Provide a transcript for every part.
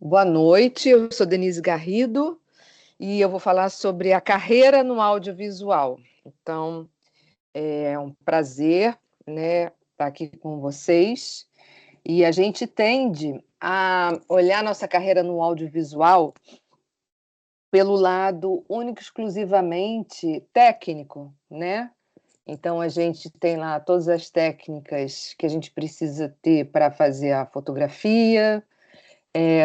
Boa noite, eu sou Denise Garrido e eu vou falar sobre a carreira no audiovisual. Então, é um prazer, né, estar aqui com vocês. E a gente tende a olhar nossa carreira no audiovisual pelo lado único e exclusivamente técnico, né? Então, a gente tem lá todas as técnicas que a gente precisa ter para fazer a fotografia,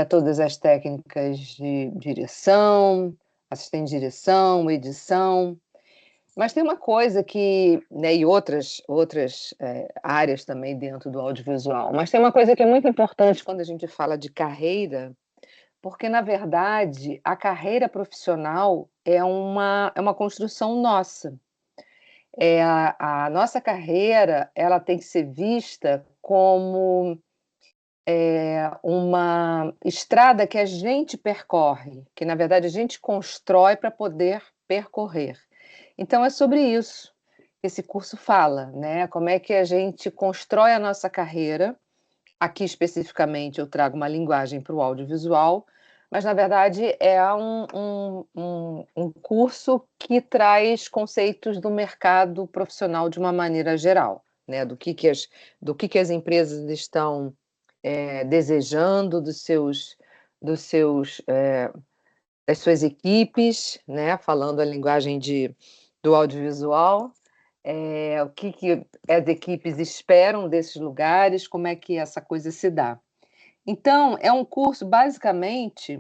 todas as técnicas de direção, assistente de direção, edição, mas tem uma coisa que, né, e outras áreas também dentro do audiovisual, mas tem uma coisa que é muito importante quando a gente fala de carreira, porque, na verdade, a carreira profissional é uma construção nossa. A nossa carreira, ela tem que ser vista como uma estrada que a gente percorre, que na verdade a gente constrói para poder percorrer. Então é sobre isso que esse curso fala, né? Como é que a gente constrói a nossa carreira. Aqui especificamente eu trago uma linguagem para o audiovisual, mas na verdade é um curso que traz conceitos do mercado profissional de uma maneira geral, né? Do que as empresas estão desejando das suas equipes, né, falando a linguagem do audiovisual, o que as equipes esperam desses lugares, como é que essa coisa se dá. Então, é um curso, basicamente.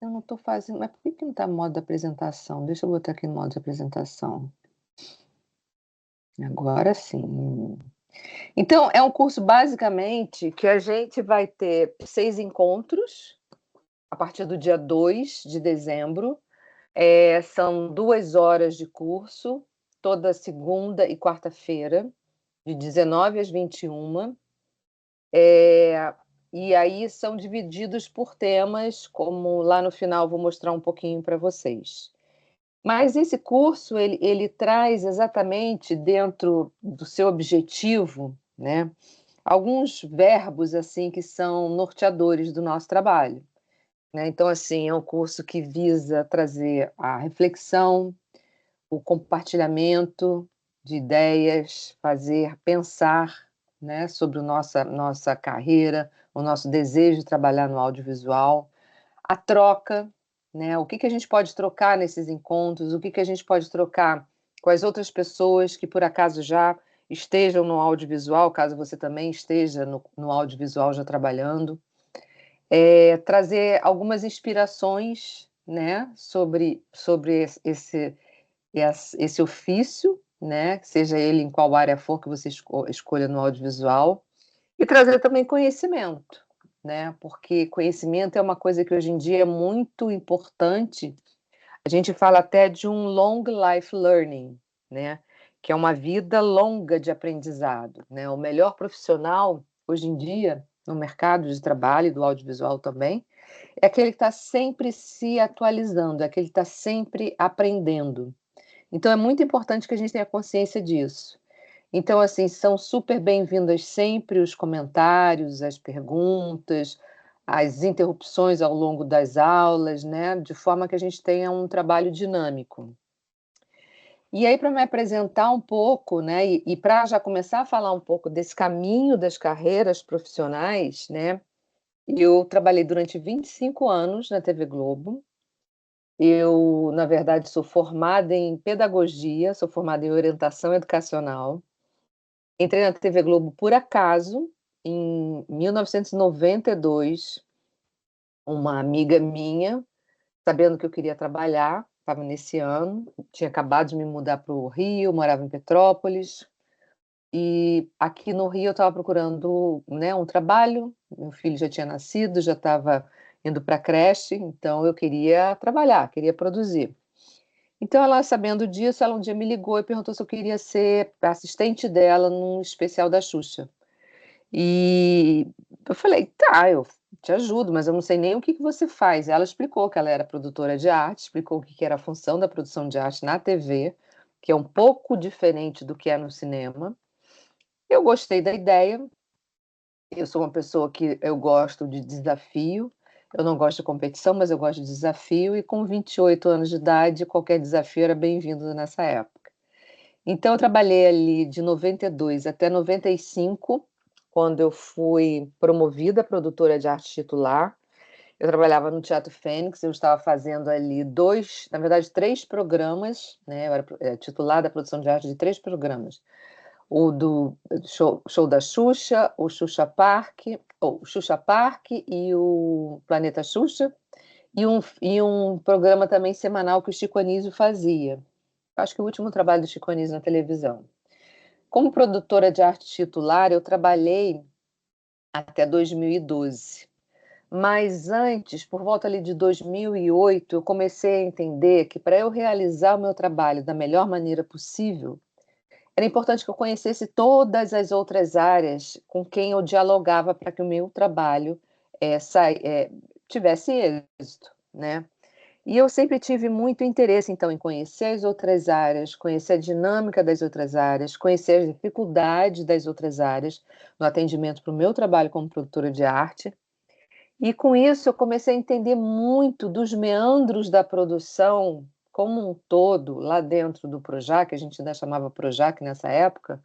Eu não estou fazendo, mas por que não está no modo da apresentação? Deixa eu botar aqui no modo de apresentação. Agora sim. Então, é um curso, basicamente, que a gente vai ter 6 encontros, a partir do dia 2 de dezembro. São 2 horas de curso, toda segunda e quarta-feira, de 19 às 21. E aí são divididos por temas, como lá no final vou mostrar um pouquinho para vocês. Mas esse curso, ele traz exatamente dentro do seu objetivo, né, alguns verbos assim que são norteadores do nosso trabalho, né? Então, assim, é um curso que visa trazer a reflexão, o compartilhamento de ideias, fazer pensar, né, sobre a nossa carreira, o nosso desejo de trabalhar no audiovisual, a troca, né, o que que a gente pode trocar nesses encontros, o que que a gente pode trocar com as outras pessoas que por acaso já estejam no audiovisual, caso você também esteja no audiovisual já trabalhando. Trazer algumas inspirações, né, sobre esse ofício, né, seja ele em qual área for que você escolha no audiovisual, e trazer também conhecimento, né, porque conhecimento é uma coisa que hoje em dia é muito importante. A gente fala até de um long life learning, né, que é uma vida longa de aprendizado, né. O melhor profissional hoje em dia no mercado de trabalho e do audiovisual também, é aquele que está sempre se atualizando, é aquele que está sempre aprendendo. Então é muito importante que a gente tenha consciência disso. Então, assim, são super bem-vindas sempre os comentários, as perguntas, as interrupções ao longo das aulas, né, de forma que a gente tenha um trabalho dinâmico. E aí, para me apresentar um pouco, né, e para já começar a falar um pouco desse caminho das carreiras profissionais, né, eu trabalhei durante 25 anos na TV Globo. Eu, na verdade, sou formada em pedagogia, sou formada em orientação educacional. Entrei na TV Globo por acaso, em 1992. Uma amiga minha, sabendo que eu queria trabalhar, estava nesse ano, tinha acabado de me mudar para o Rio, morava em Petrópolis, e aqui no Rio eu estava procurando, né, um trabalho, meu filho já tinha nascido, já estava indo para a creche, então eu queria trabalhar, queria produzir. Então ela, sabendo disso, ela um dia me ligou e perguntou se eu queria ser assistente dela num especial da Xuxa. E eu falei: "Tá, eu te ajudo, mas eu não sei nem o que que você faz". Ela explicou que ela era produtora de arte, explicou o que que era a função da produção de arte na TV, que é um pouco diferente do que é no cinema. Eu gostei da ideia, Eu sou uma pessoa que eu gosto de desafio, eu não gosto de competição, mas eu gosto de desafio, e com 28 anos de idade, qualquer desafio era bem-vindo nessa época. Então eu trabalhei ali de 92 até 95, quando eu fui promovida a produtora de arte titular. Eu trabalhava no Teatro Fênix, eu estava fazendo ali 2, na verdade 3 programas, né, eu era titular da produção de arte de 3 programas. O do show da Xuxa, o Xuxa Park, o Xuxa Park e o Planeta Xuxa, e um programa também semanal que o Chico Anísio fazia. Acho que o último trabalho do Chico Anísio na televisão. Como produtora de arte titular, eu trabalhei até 2012. Mas antes, por volta ali de 2008, eu comecei a entender que para eu realizar o meu trabalho da melhor maneira possível, era importante que eu conhecesse todas as outras áreas com quem eu dialogava para que o meu trabalho tivesse êxito, né? E eu sempre tive muito interesse, então, em conhecer as outras áreas, conhecer a dinâmica das outras áreas, conhecer as dificuldades das outras áreas no atendimento para o meu trabalho como produtora de arte. E com isso eu comecei a entender muito dos meandros da produção como um todo, lá dentro do Projac, a gente ainda chamava Projac nessa época,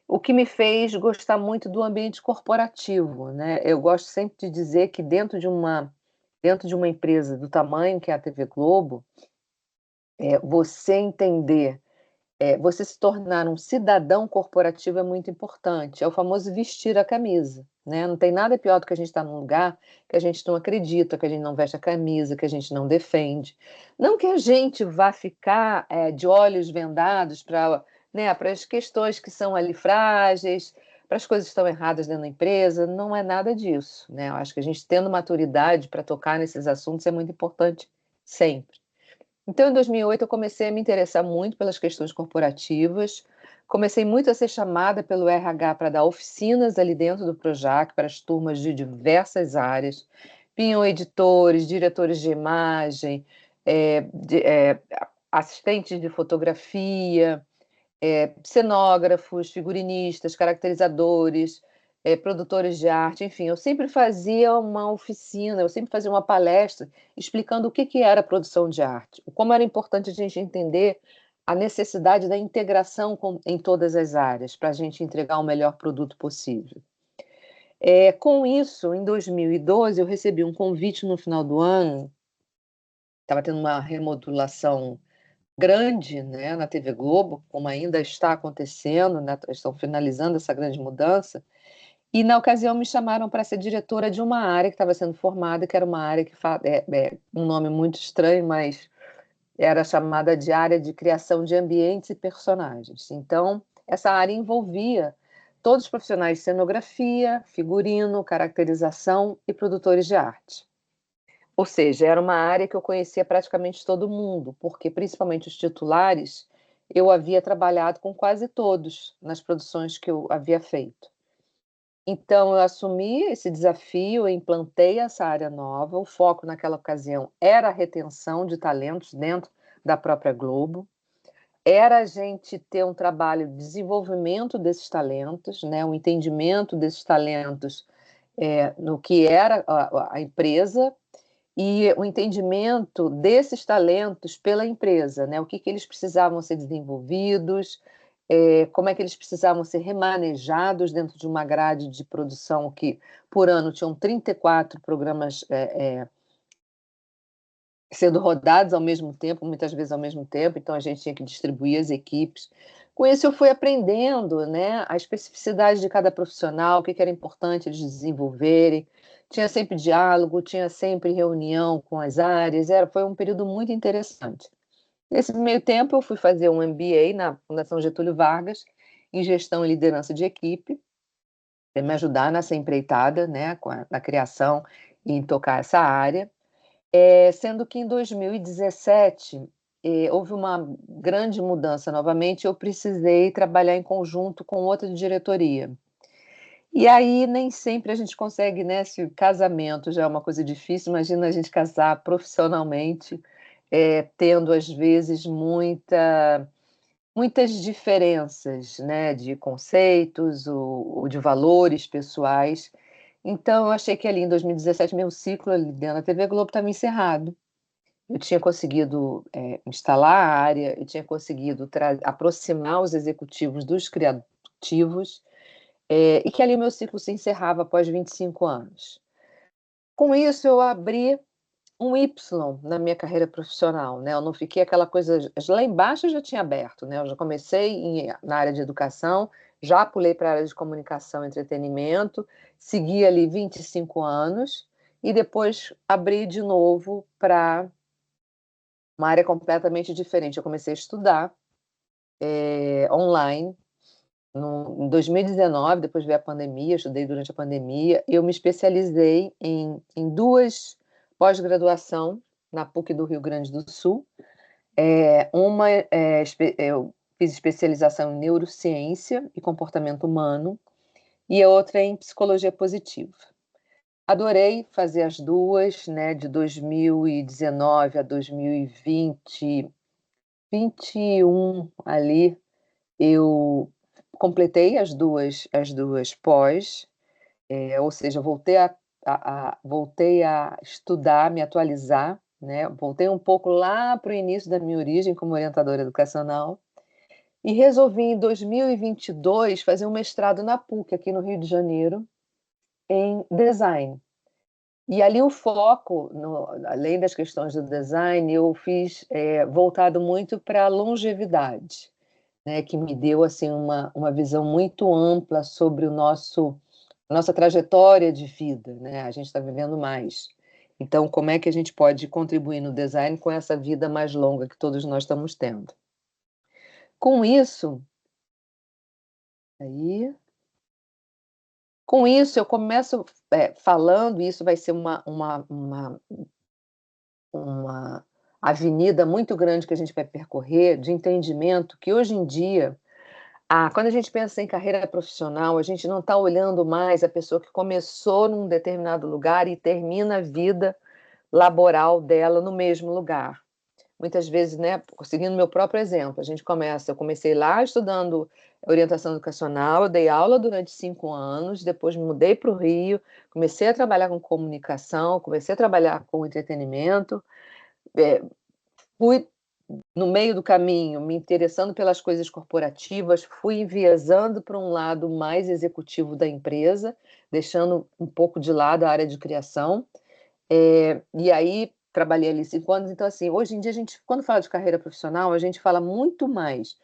o que me fez gostar muito do ambiente corporativo, né? Eu gosto sempre de dizer que dentro de uma empresa do tamanho que é a TV Globo, você entender, você se tornar um cidadão corporativo é muito importante. É o famoso vestir a camisa, né? Não tem nada pior do que a gente estar num lugar que a gente não acredita, que a gente não veste a camisa, que a gente não defende. Não que a gente vá ficar de olhos vendados para, né, para as questões que são ali frágeis, para as coisas que estão erradas dentro da empresa, não é nada disso, né? Eu acho que a gente tendo maturidade para tocar nesses assuntos é muito importante sempre. Então, em 2008, eu comecei a me interessar muito pelas questões corporativas, comecei muito a ser chamada pelo RH para dar oficinas ali dentro do Projac para as turmas de diversas áreas. Vinham editores, diretores de imagem, assistentes de fotografia, cenógrafos, figurinistas, caracterizadores, produtores de arte, enfim, eu sempre fazia uma oficina, eu sempre fazia uma palestra explicando o que que era a produção de arte, como era importante a gente entender a necessidade da integração em todas as áreas para a gente entregar o melhor produto possível. Com isso, em 2012, eu recebi um convite no final do ano, estava tendo uma remodulação grande, né, na TV Globo, como ainda está acontecendo, né, estão finalizando essa grande mudança, e na ocasião me chamaram para ser diretora de uma área que estava sendo formada, que era uma área que um nome muito estranho, mas era chamada de área de criação de ambientes e personagens. Então, essa área envolvia todos os profissionais de cenografia, figurino, caracterização e produtores de arte. Ou seja, era uma área que eu conhecia praticamente todo mundo, porque principalmente os titulares, eu havia trabalhado com quase todos nas produções que eu havia feito. Então, eu assumi esse desafio, eu implantei essa área nova. O foco naquela ocasião era a retenção de talentos dentro da própria Globo, era a gente ter um trabalho de desenvolvimento desses talentos, né, um entendimento desses talentos no que era a empresa e o entendimento desses talentos pela empresa, né? O que que eles precisavam ser desenvolvidos, como é que eles precisavam ser remanejados dentro de uma grade de produção que, por ano, tinham 34 programas sendo rodados ao mesmo tempo, muitas vezes ao mesmo tempo, então a gente tinha que distribuir as equipes. Com isso, eu fui aprendendo, né, a especificidade de cada profissional, o que que era importante eles desenvolverem. Tinha sempre diálogo, tinha sempre reunião com as áreas, foi um período muito interessante. Nesse meio tempo, eu fui fazer um MBA na Fundação Getúlio Vargas, em gestão e liderança de equipe, para me ajudar nessa empreitada, né, na criação e em tocar essa área. Sendo que em 2017, houve uma grande mudança novamente, eu precisei trabalhar em conjunto com outra diretoria. E aí nem sempre a gente consegue, né, se o casamento já é uma coisa difícil, imagina a gente casar profissionalmente, tendo às vezes muita muitas diferenças, né, de conceitos, ou de valores pessoais. Então eu achei que ali em 2017 meu ciclo ali dentro da TV Globo estava encerrado. Eu tinha conseguido, instalar a área, eu tinha conseguido aproximar os executivos dos criativos, e que ali o meu ciclo se encerrava após 25 anos. Com isso eu abri um Y na minha carreira profissional, né, eu não fiquei aquela coisa lá embaixo eu já tinha aberto, né, eu já comecei na área de educação, já pulei para a área de comunicação e entretenimento, segui ali 25 anos, e depois abri de novo para uma área completamente diferente. Eu comecei a estudar, online, em 2019, depois veio a pandemia, eu estudei durante a pandemia, eu me especializei em 2 pós-graduação na PUC do Rio Grande do Sul. Uma, eu fiz especialização em neurociência e comportamento humano, e a outra em psicologia positiva. Adorei fazer as 2, né, de 2019 a 2020, 21 ali, eu completei as duas pós, ou seja, voltei a estudar, me atualizar, né, voltei um pouco lá para o início da minha origem como orientadora educacional, e resolvi em 2022 fazer um mestrado na PUC, aqui no Rio de Janeiro, em design. E ali o foco, além das questões do design, eu fiz voltado muito para a longevidade, né, que me deu assim uma visão muito ampla sobre a nossa trajetória de vida, né? A gente está vivendo mais. Então, como é que a gente pode contribuir no design com essa vida mais longa que todos nós estamos tendo? Com isso, aí, com isso eu começo falando, e isso vai ser uma avenida muito grande que a gente vai percorrer de entendimento que hoje em dia, quando a gente pensa em carreira profissional, a gente não está olhando mais a pessoa que começou num determinado lugar e termina a vida laboral dela no mesmo lugar. Muitas vezes, né, seguindo meu próprio exemplo, eu comecei lá estudando orientação educacional, eu dei aula durante 5 anos, depois me mudei para o Rio, comecei a trabalhar com comunicação, comecei a trabalhar com entretenimento, eh, fui no meio do caminho, me interessando pelas coisas corporativas, fui enviesando para um lado mais executivo da empresa, deixando um pouco de lado a área de criação. E aí trabalhei ali 5 anos. Então, assim, hoje em dia a gente, quando fala de carreira profissional, a gente fala muito mais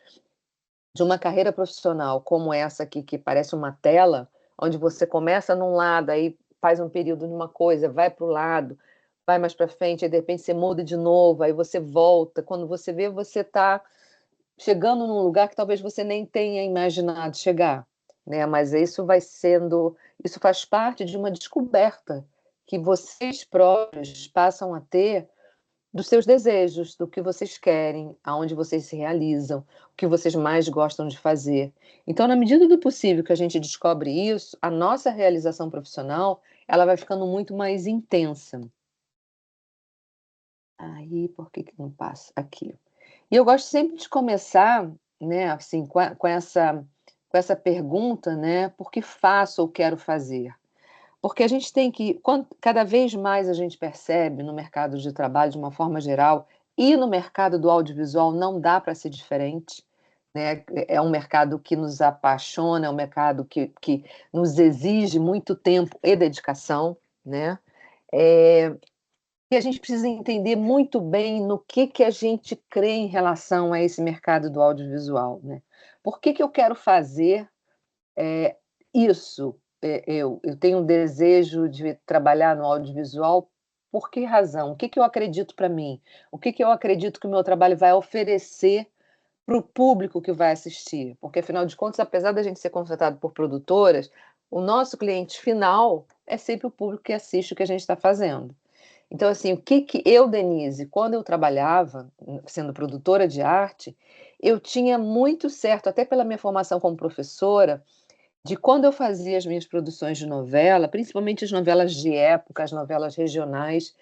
de uma carreira profissional como essa aqui, que parece uma tela, onde você começa num lado, aí faz um período numa coisa, vai para o lado, vai mais para frente, aí de repente você muda de novo, aí você volta. Quando você vê, você está chegando num lugar que talvez você nem tenha imaginado chegar, né? Mas isso faz parte de uma descoberta que vocês próprios passam a ter dos seus desejos, do que vocês querem, aonde vocês se realizam, o que vocês mais gostam de fazer. Então, na medida do possível que a gente descobre isso, a nossa realização profissional, ela vai ficando muito mais intensa. Aí, por que que não passa? Aqui. E eu gosto sempre de começar, né, assim, com essa pergunta, né, por que faço ou quero fazer? Porque a gente tem que, cada vez mais a gente percebe no mercado de trabalho, de uma forma geral, e no mercado do audiovisual não dá para ser diferente, né? É um mercado que nos apaixona, é um mercado que nos exige muito tempo e dedicação, né? É, e a gente precisa entender muito bem no que a gente crê em relação a esse mercado do audiovisual, né? Por que que eu quero fazer isso? Eu tenho um desejo de trabalhar no audiovisual, por que razão? O que que eu acredito para mim? O que que eu acredito que o meu trabalho vai oferecer para o público que vai assistir? Porque, afinal de contas, apesar da gente ser contratado por produtoras, o nosso cliente final é sempre o público que assiste o que a gente está fazendo. Então, assim, o que que eu, Denise, quando eu trabalhava, sendo produtora de arte, eu tinha muito certo, até pela minha formação como professora, de quando eu fazia as minhas produções de novela, principalmente as novelas de época, as novelas regionais,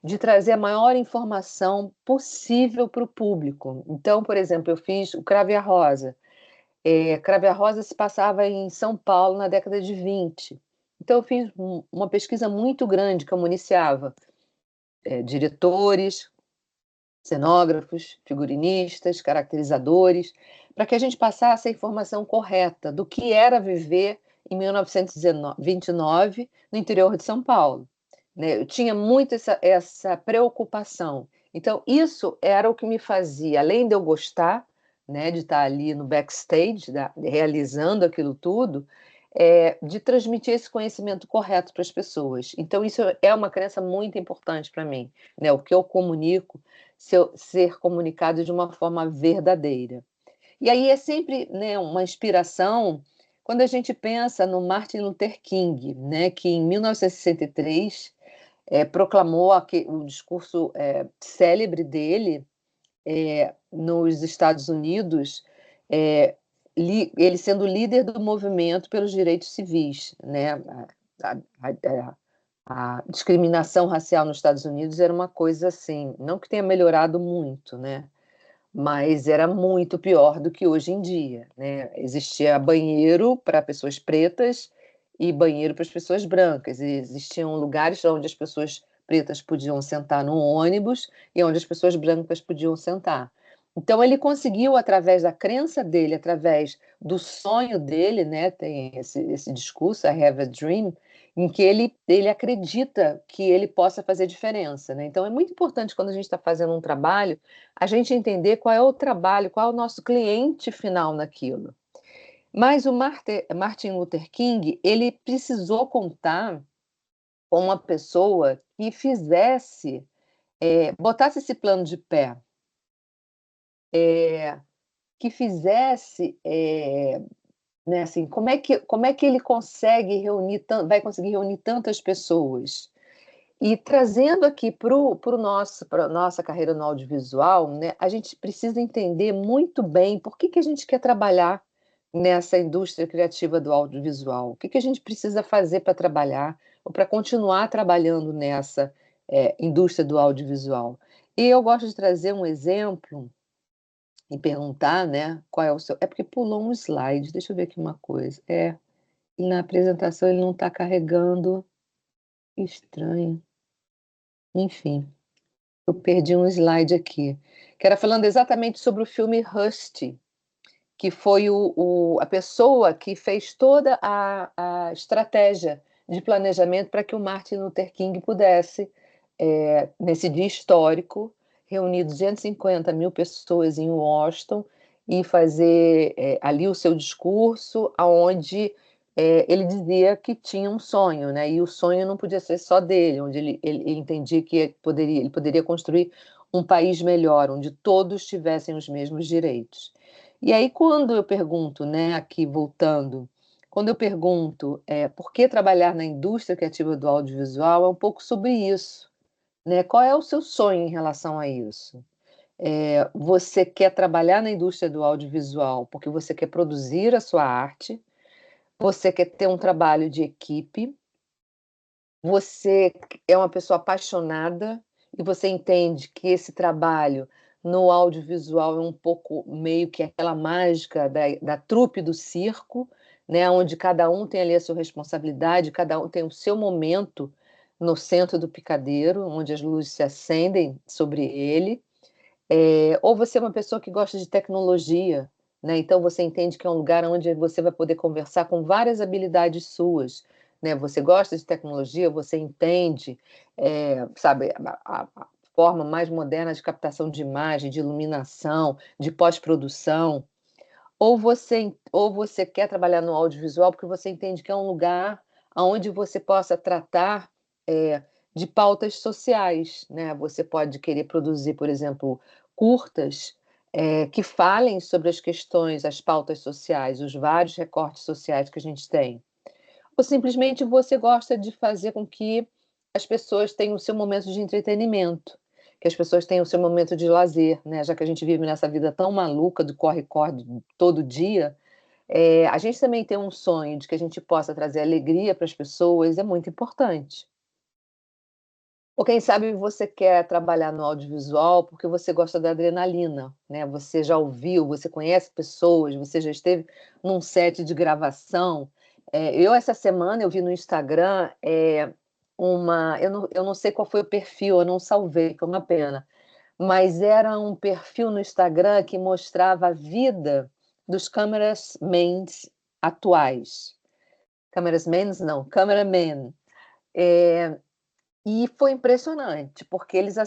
de trazer a maior informação possível para o público. Então, por exemplo, eu fiz o Cravo e a Rosa. Cravo e a Rosa se passava em São Paulo na década de 20. Então eu fiz uma pesquisa muito grande que eu municiava, diretores, cenógrafos, figurinistas, caracterizadores, para que a gente passasse a informação correta do que era viver em 1929 no interior de São Paulo, né? Eu tinha muito essa preocupação. Então, isso era o que me fazia, além de eu gostar, né, de estar ali no backstage, realizando aquilo tudo, de transmitir esse conhecimento correto para as pessoas. Então, isso é uma crença muito importante para mim, né? O que eu comunico ser comunicado de uma forma verdadeira. E aí é sempre, né, uma inspiração quando a gente pensa no Martin Luther King, né, que em 1963 proclamou o discurso célebre dele nos Estados Unidos, é, ele sendo líder do movimento pelos direitos civis, né? A, a, a discriminação racial nos Estados Unidos era uma coisa assim, não que tenha melhorado muito, né? Mas era muito pior do que hoje em dia, né? Existia banheiro para pessoas pretas e banheiro para as pessoas brancas. E existiam lugares onde as pessoas pretas podiam sentar no ônibus e onde as pessoas brancas podiam sentar. Então ele conseguiu, através da crença dele, através do sonho dele, né? Tem esse discurso, I Have a Dream, em que ele acredita que ele possa fazer diferença, né? Então é muito importante quando a gente está fazendo um trabalho a gente entender qual é o trabalho, qual é o nosso cliente final naquilo. Mas o Martin Luther King, ele precisou contar com uma pessoa que fizesse, botasse esse plano de pé, é, que fizesse, né, assim, como é que ele vai conseguir reunir tantas pessoas? E trazendo aqui para a nossa carreira no audiovisual, né, a gente precisa entender muito bem por que a gente quer trabalhar nessa indústria criativa do audiovisual. O que a gente precisa fazer para trabalhar ou para continuar trabalhando nessa indústria do audiovisual. E eu gosto de trazer um exemplo e perguntar, né, qual é o seu. É porque pulou um slide, deixa eu ver aqui uma coisa. Na apresentação ele não está carregando. Estranho. Enfim. Eu perdi um slide aqui, que era falando exatamente sobre o filme Rust, que foi a pessoa que fez toda a estratégia de planejamento para que o Martin Luther King pudesse, nesse dia histórico, reunir 250.000 pessoas em Washington e fazer ali o seu discurso, aonde ele dizia que tinha um sonho, né? E o sonho não podia ser só dele, onde ele entendia que ele poderia construir um país melhor, onde todos tivessem os mesmos direitos. E aí, quando eu pergunto, né, aqui voltando, quando eu pergunto por que trabalhar na indústria criativa do audiovisual, é um pouco sobre isso, né? Qual é o seu sonho em relação a isso? Você quer trabalhar na indústria do audiovisual porque você quer produzir a sua arte, você quer ter um trabalho de equipe, você é uma pessoa apaixonada e você entende que esse trabalho no audiovisual é um pouco meio que aquela mágica da trupe do circo, né, onde cada um tem ali a sua responsabilidade, cada um tem o seu momento no centro do picadeiro, onde as luzes se acendem sobre ele. Ou você é uma pessoa que gosta de tecnologia, né? Então você entende que é um lugar onde você vai poder conversar com várias habilidades suas, né? Você gosta de tecnologia, você entende, sabe, a forma mais moderna de captação de imagem, de iluminação, de pós-produção. Ou você quer trabalhar no audiovisual porque você entende que é um lugar onde você possa tratar de pautas sociais, né? Você pode querer produzir, por exemplo, curtas que falem sobre as questões, as pautas sociais, os vários recortes sociais que a gente tem. Ou simplesmente você gosta de fazer com que as pessoas tenham o seu momento de entretenimento, que as pessoas tenham o seu momento de lazer, né? Já que a gente vive nessa vida tão maluca do corre-corre todo dia, a gente também tem um sonho de que a gente possa trazer alegria para as pessoas, é muito importante. Ou quem sabe você quer trabalhar no audiovisual porque você gosta da adrenalina, né? Você já ouviu, você conhece pessoas, você já esteve num set de gravação. Essa semana eu vi no Instagram eu não sei qual foi o perfil, eu não salvei, foi uma pena. Mas era um perfil no Instagram que mostrava a vida dos cameramen atuais. Cameramen não, cameraman. É, e foi impressionante, porque eles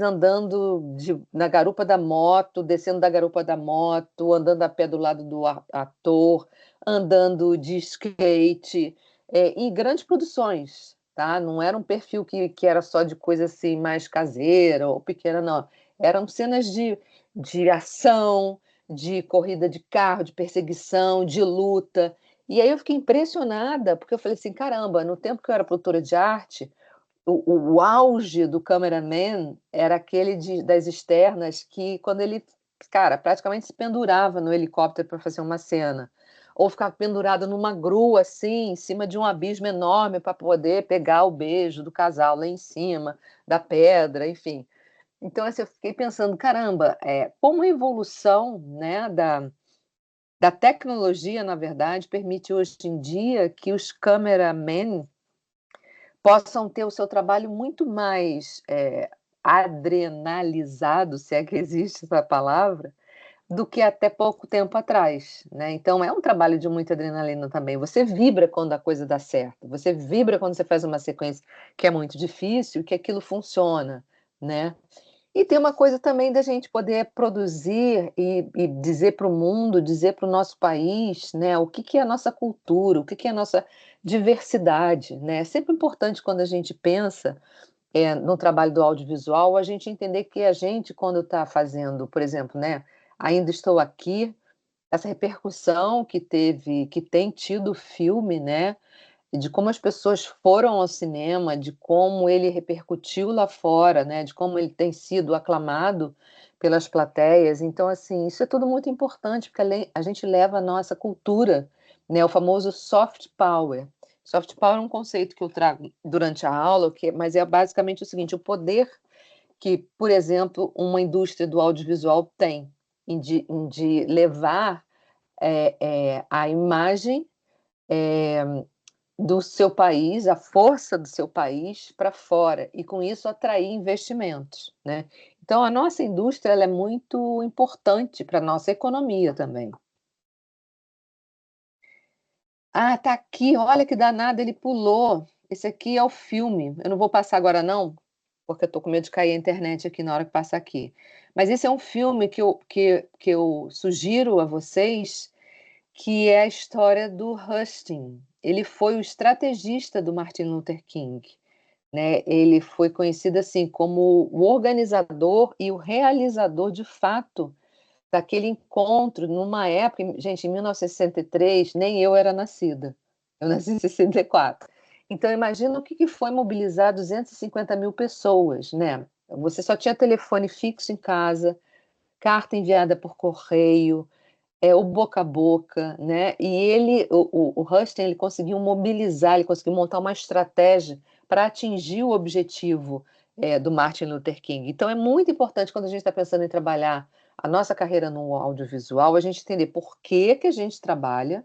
andando na garupa da moto, descendo da garupa da moto, andando a pé do lado do ator, andando de skate, e grandes produções, tá? Não era um perfil que era só de coisa assim mais caseira ou pequena, não. Eram cenas de ação, de corrida de carro, de perseguição, de luta. E aí eu fiquei impressionada, porque eu falei assim, caramba, no tempo que eu era produtora de arte, o auge do cameraman era aquele das externas que quando ele, cara, praticamente se pendurava no helicóptero para fazer uma cena, ou ficava pendurado numa grua assim, em cima de um abismo enorme para poder pegar o beijo do casal lá em cima da pedra, enfim. Então assim, eu fiquei pensando, caramba, como a evolução, né, da tecnologia, na verdade, permite hoje em dia que os cameramen possam ter o seu trabalho muito mais, adrenalizado, se é que existe essa palavra, do que até pouco tempo atrás, né. Então é um trabalho de muita adrenalina também, você vibra quando a coisa dá certo, você vibra quando você faz uma sequência que é muito difícil e que aquilo funciona, né. E tem uma coisa também da gente poder produzir e dizer para o mundo, dizer para o nosso país, né, o que que é a nossa cultura, o que que é a nossa diversidade, né. É sempre importante quando a gente pensa, no trabalho do audiovisual, a gente entender que a gente quando está fazendo, por exemplo, né, Ainda Estou Aqui, essa repercussão que tem tido o filme, né, e de como as pessoas foram ao cinema, de como ele repercutiu lá fora, né, de como ele tem sido aclamado pelas plateias. Então, assim, isso é tudo muito importante, porque a gente leva a nossa cultura, né, o famoso soft power. Soft power é um conceito que eu trago durante a aula, mas é basicamente o seguinte: o poder que, por exemplo, uma indústria do audiovisual tem em de levar a imagem do seu país, a força do seu país para fora e com isso atrair investimentos, né. Então a nossa indústria ela é muito importante para a nossa economia também. Ah, tá aqui, olha que danado, ele pulou. Esse aqui é o filme, eu não vou passar agora não, porque eu tô com medo de cair a internet aqui na hora que passar aqui. Mas esse é um filme que eu sugiro a vocês, que é a história do Husting. Ele foi o estrategista do Martin Luther King. Né, ele foi conhecido, assim, como o organizador e o realizador de fato daquele encontro numa época gente, em 1963 nem eu era nascida, eu nasci em 64. Então imagina o que que foi mobilizar 250.000 pessoas, né. Você só tinha telefone fixo em casa, carta enviada por correio, o boca a boca, né, e o Rustin ele conseguiu mobilizar, ele conseguiu montar uma estratégia para atingir o objetivo, do Martin Luther King. Então é muito importante quando a gente está pensando em trabalhar a nossa carreira no audiovisual, a gente entender por que que a gente trabalha,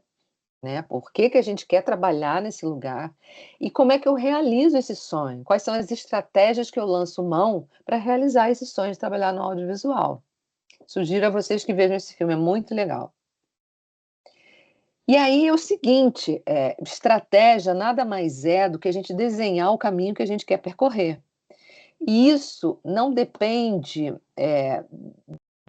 né, por que que a gente quer trabalhar nesse lugar, e como é que eu realizo esse sonho, quais são as estratégias que eu lanço mão para realizar esse sonho de trabalhar no audiovisual. Sugiro a vocês que vejam esse filme, é muito legal. E aí é o seguinte, estratégia nada mais é do que a gente desenhar o caminho que a gente quer percorrer. E isso não depende,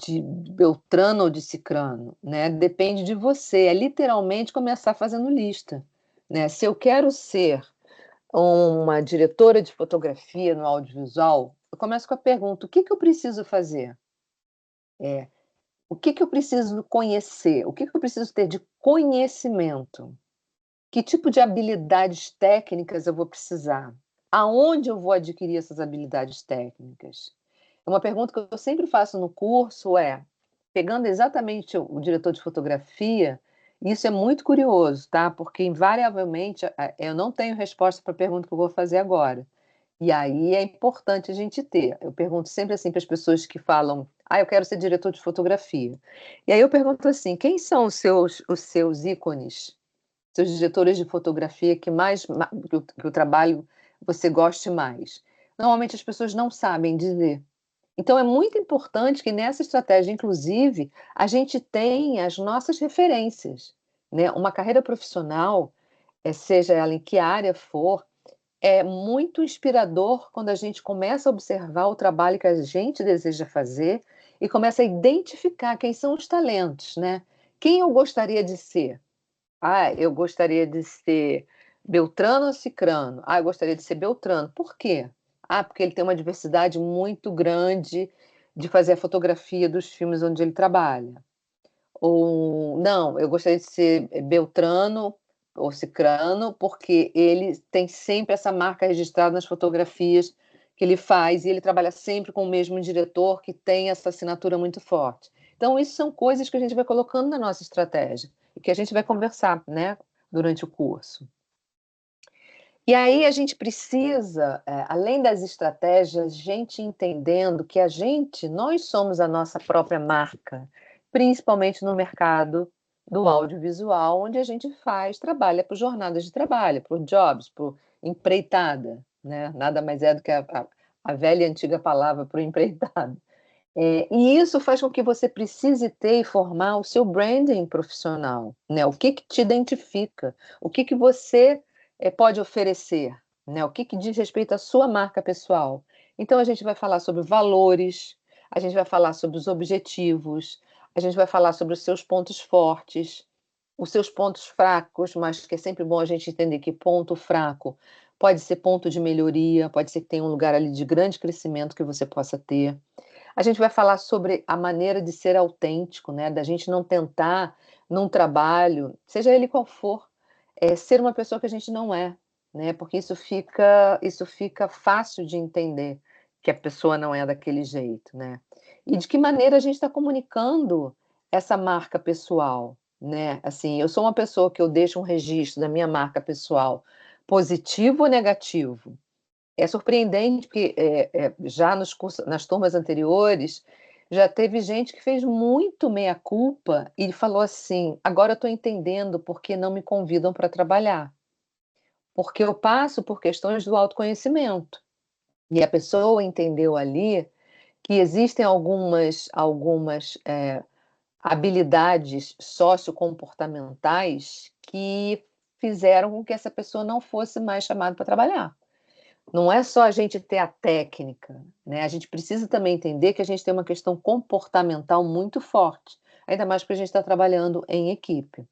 de Beltrano ou de Cicrano, né, depende de você, é literalmente começar fazendo lista, né. Se eu quero ser uma diretora de fotografia no audiovisual, eu começo com a pergunta: "O que que eu preciso fazer?". É, o que que eu preciso conhecer? O que que eu preciso ter de conhecimento? Que tipo de habilidades técnicas eu vou precisar? Aonde eu vou adquirir essas habilidades técnicas? Uma pergunta que eu sempre faço no curso pegando exatamente o diretor de fotografia, isso é muito curioso, tá? Porque invariavelmente eu não tenho resposta para a pergunta que eu vou fazer agora. E aí é importante a gente ter. Eu pergunto sempre assim para as pessoas que falam: "Ah, eu quero ser diretor de fotografia". E aí eu pergunto assim: "Quem são os seus ícones, seus diretores de fotografia que mais que o trabalho você goste mais?". Normalmente as pessoas não sabem dizer. Então é muito importante que nessa estratégia, inclusive, a gente tenha as nossas referências, né. Uma carreira profissional, seja ela em que área for, é muito inspirador quando a gente começa a observar o trabalho que a gente deseja fazer e começa a identificar quem são os talentos, né. Quem eu gostaria de ser? "Ah, eu gostaria de ser Beltrano ou Cicrano". "Ah, eu gostaria de ser Beltrano". "Por quê?". "Ah, porque ele tem uma diversidade muito grande de fazer a fotografia dos filmes onde ele trabalha". Ou não, eu gostaria de ser Beltrano ou Cicrano, porque ele tem sempre essa marca registrada nas fotografias que ele faz e ele trabalha sempre com o mesmo diretor que tem essa assinatura muito forte. Então, isso são coisas que a gente vai colocando na nossa estratégia e que a gente vai conversar, né, durante o curso. E aí a gente precisa, além das estratégias, gente entendendo que nós somos a nossa própria marca, principalmente no mercado do audiovisual, onde a gente trabalha por jornadas de trabalho, por jobs, por empreitada, né, nada mais é do que a velha e antiga palavra para o empreitado. E isso faz com que você precise ter e formar o seu branding profissional, né, o que que te identifica, o que que você, pode oferecer, né, o que que diz respeito à sua marca pessoal. Então a gente vai falar sobre valores, a gente vai falar sobre os objetivos, a gente vai falar sobre os seus pontos fortes, os seus pontos fracos, mas que é sempre bom a gente entender que ponto fraco pode ser ponto de melhoria, pode ser que tenha um lugar ali de grande crescimento que você possa ter. A gente vai falar sobre a maneira de ser autêntico, né, da gente não tentar, num trabalho, seja ele qual for, ser uma pessoa que a gente não é, né, porque isso fica fácil de entender que a pessoa não é daquele jeito, né. E de que maneira a gente está comunicando essa marca pessoal, né. Assim, eu sou uma pessoa que eu deixo um registro da minha marca pessoal positivo ou negativo? É surpreendente porque, já nas turmas anteriores, já teve gente que fez muito meia culpa e falou assim: "Agora eu estou entendendo por que não me convidam para trabalhar, porque eu passo por questões do autoconhecimento". E a pessoa entendeu ali que existem algumas, habilidades sociocomportamentais que fizeram com que essa pessoa não fosse mais chamada para trabalhar. Não é só a gente ter a técnica, né, a gente precisa também entender que a gente tem uma questão comportamental muito forte, ainda mais porque a gente está trabalhando em equipe.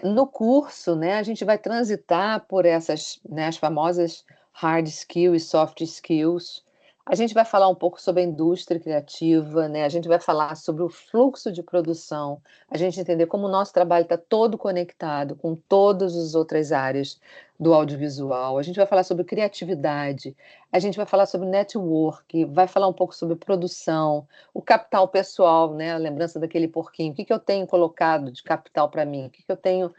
No curso, né, a gente vai transitar por essas, né, as famosas hard skills e soft skills. A gente vai falar um pouco sobre a indústria criativa, né, a gente vai falar sobre o fluxo de produção, a gente entender como o nosso trabalho está todo conectado com todas as outras áreas do audiovisual. A gente vai falar sobre criatividade, a gente vai falar sobre network, vai falar um pouco sobre produção, o capital pessoal, né, a lembrança daquele porquinho, o que que eu tenho colocado de capital para mim? O que que eu tenho,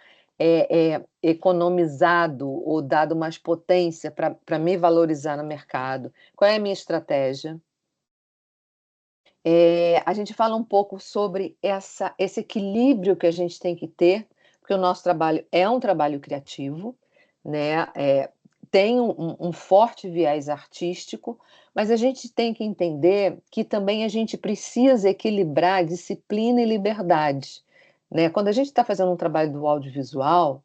economizado ou dado mais potência para me valorizar no mercado? Qual é a minha estratégia? A gente fala um pouco sobre esse equilíbrio que a gente tem que ter, porque o nosso trabalho é um trabalho criativo, né, tem um forte viés artístico, mas a gente tem que entender que também a gente precisa equilibrar disciplina e liberdade, né. Quando a gente está fazendo um trabalho de audiovisual,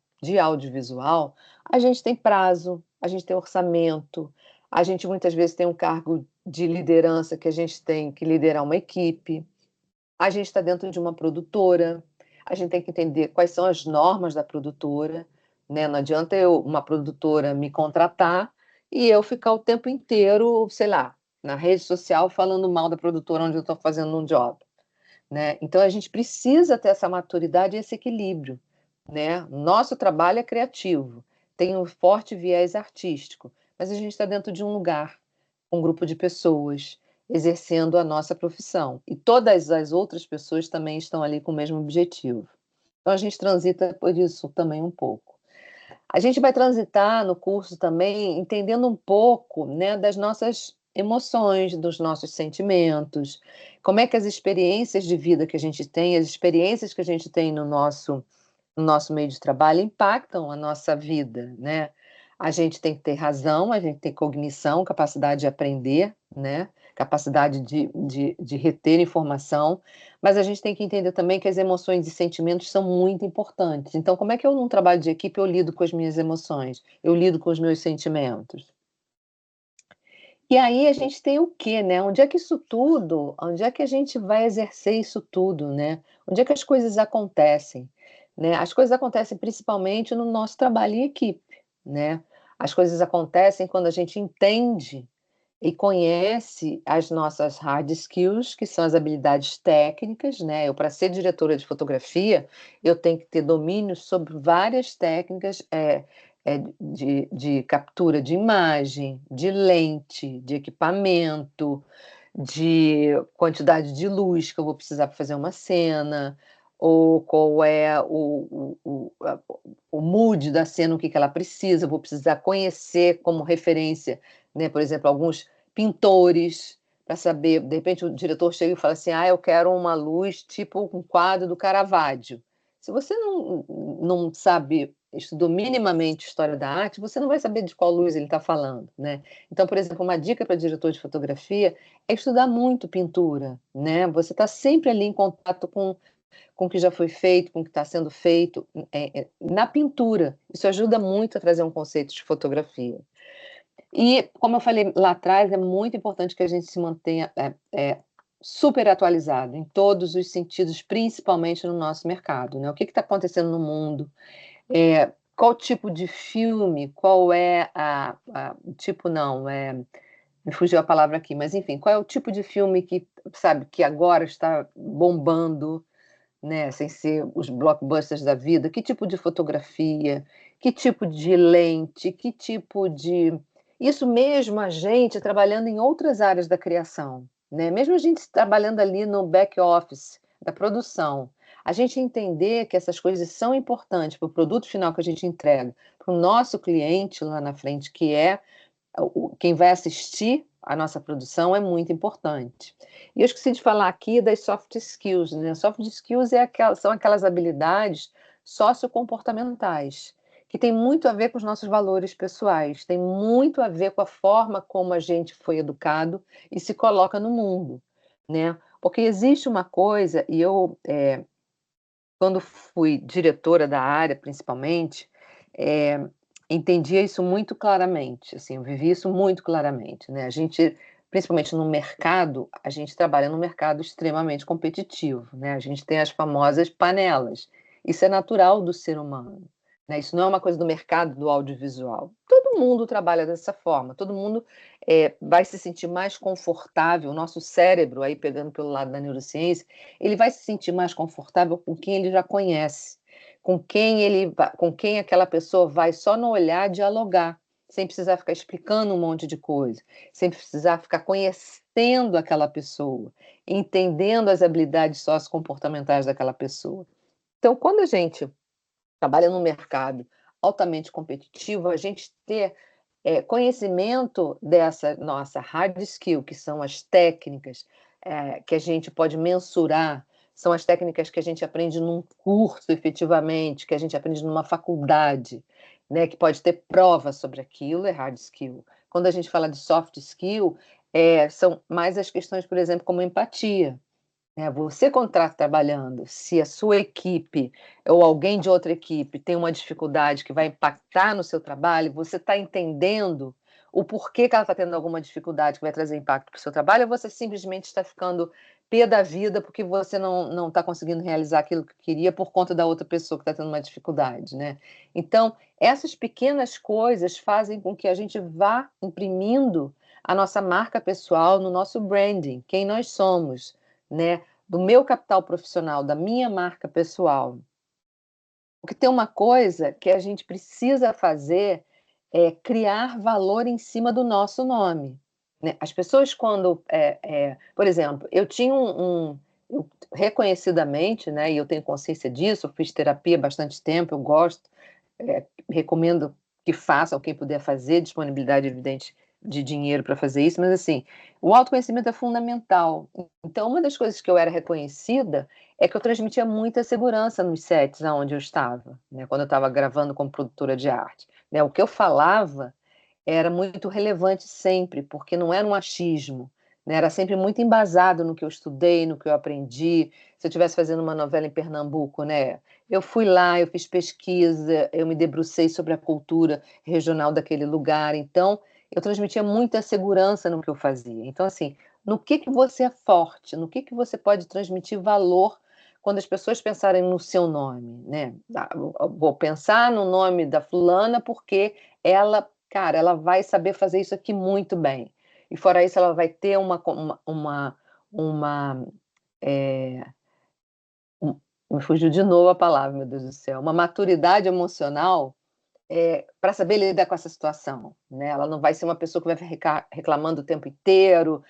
a gente tem prazo, a gente tem orçamento, a gente muitas vezes tem um cargo de liderança que a gente tem que liderar uma equipe, a gente está dentro de uma produtora, a gente tem que entender quais são as normas da produtora, né, não adianta uma produtora me contratar e eu ficar o tempo inteiro, sei lá, na rede social falando mal da produtora onde eu estou fazendo um job, né. Então a gente precisa ter essa maturidade e esse equilíbrio, né. Nosso trabalho é criativo, tem um forte viés artístico, mas a gente está dentro de um lugar, um grupo de pessoas, exercendo a nossa profissão, e todas as outras pessoas também estão ali com o mesmo objetivo. Então a gente transita por isso também um pouco. A gente vai transitar no curso também entendendo um pouco, né, das nossas emoções, dos nossos sentimentos, como é que as experiências de vida que a gente tem, as experiências que a gente tem no nosso meio de trabalho impactam a nossa vida, né. A gente tem que ter razão, a gente tem cognição, capacidade de aprender, né, capacidade de reter informação, mas a gente tem que entender também que as emoções e sentimentos são muito importantes. Então, como é que eu, num trabalho de equipe, eu lido com as minhas emoções? Eu lido com os meus sentimentos? E aí a gente tem o quê, né? Onde é que a gente vai exercer isso tudo, né? Onde é que as coisas acontecem, né? As coisas acontecem principalmente no nosso trabalho em equipe, né? As coisas acontecem quando a gente entende e conhece as nossas hard skills, que são as habilidades técnicas, né. Eu, para ser diretora de fotografia, eu tenho que ter domínio sobre várias técnicas, de captura de imagem, de lente, de equipamento, de quantidade de luz que eu vou precisar para fazer uma cena, ou qual é o mood da cena, o que que ela precisa, eu vou precisar conhecer como referência, né, por exemplo, alguns pintores, para saber, de repente o diretor chega e fala assim: "Ah, eu quero uma luz tipo um quadro do Caravaggio". Se você não sabe, estudou minimamente história da arte, você não vai saber de qual luz ele está falando, né. Então, por exemplo, uma dica para diretor de fotografia é estudar muito pintura, né, você está sempre ali em contato com o que já foi feito, com o que está sendo feito, na pintura. Isso ajuda muito a trazer um conceito de fotografia. E, como eu falei lá atrás, é muito importante que a gente se mantenha, super atualizado em todos os sentidos, principalmente no nosso mercado, né. O que está acontecendo no mundo, qual tipo de filme, qual é a tipo não, me fugiu a palavra aqui, mas enfim, qual é o tipo de filme que, sabe, que agora está bombando, né, sem ser os blockbusters da vida, que tipo de fotografia, que tipo de lente, que tipo de isso mesmo a gente trabalhando em outras áreas da criação, né, mesmo a gente trabalhando ali no back office da produção, a gente entender que essas coisas são importantes para o produto final que a gente entrega, para o nosso cliente lá na frente, que é quem vai assistir a nossa produção, é muito importante. E eu esqueci de falar aqui das soft skills, né, soft skills são aquelas habilidades sociocomportamentais, que tem muito a ver com os nossos valores pessoais, tem muito a ver com a forma como a gente foi educado e se coloca no mundo, né. Porque existe uma coisa, e eu, quando fui diretora da área, principalmente, eh, entendia isso muito claramente, assim, eu vivi isso muito claramente, né, a gente, principalmente no mercado, a gente trabalha num mercado extremamente competitivo, né, a gente tem as famosas panelas, isso é natural do ser humano, né, isso não é uma coisa do mercado do audiovisual. Todo mundo trabalha dessa forma, todo mundo, vai se sentir mais confortável, o nosso cérebro, aí pegando pelo lado da neurociência, ele vai se sentir mais confortável com quem ele já conhece, com quem aquela pessoa vai só no olhar dialogar, sem precisar ficar explicando um monte de coisa, sem precisar ficar conhecendo aquela pessoa, entendendo as habilidades sociocomportamentais daquela pessoa. Então, quando a gente trabalha num mercado altamente competitivo, a gente ter, conhecimento dessa nossa hard skill, que são as técnicas, que a gente pode mensurar, são as técnicas que a gente aprende num curso efetivamente, que a gente aprende numa faculdade, né, que pode ter prova sobre aquilo, é hard skill. Quando a gente fala de soft skill, são mais as questões, por exemplo, como empatia. Você contrata trabalhando, se a sua equipe ou alguém de outra equipe tem uma dificuldade que vai impactar no seu trabalho, você está entendendo o porquê que ela está tendo alguma dificuldade que vai trazer impacto para o seu trabalho, ou você simplesmente está ficando pé da vida porque você não está conseguindo realizar aquilo que queria por conta da outra pessoa que está tendo uma dificuldade, né. Então, essas pequenas coisas fazem com que a gente vá imprimindo a nossa marca pessoal no nosso branding, quem nós somos, né, do meu capital profissional, da minha marca pessoal. Porque tem uma coisa que a gente precisa fazer, é criar valor em cima do nosso nome, né. As pessoas quando, por exemplo, eu tinha eu reconhecidamente, né, e eu tenho consciência disso, eu fiz terapia há bastante tempo, eu gosto, recomendo que façam, quem puder fazer, disponibilidade evidente de dinheiro para fazer isso, mas assim, o autoconhecimento é fundamental. Então, uma das coisas que eu era reconhecida é que eu transmitia muita segurança nos sets aonde eu estava, né, quando eu estava gravando como produtora de arte, né, o que eu falava era muito relevante sempre, porque não era um achismo, né, era sempre muito embasado no que eu estudei, no que eu aprendi. Se eu estivesse fazendo uma novela em Pernambuco, né, eu fui lá, eu fiz pesquisa, eu me debrucei sobre a cultura regional daquele lugar, então eu transmitia muita segurança no que eu fazia. Então, assim, no que você é forte, no que você pode transmitir valor quando as pessoas pensarem no seu nome, né? Eu vou pensar no nome da fulana porque ela, cara, ela vai saber fazer isso aqui muito bem. E fora isso, ela vai ter uma é, me fugiu de novo a palavra, meu Deus do céu, uma maturidade emocional para saber lidar com essa situação, né? Ela não vai ser uma pessoa que vai ficar reclamando o tempo inteiro,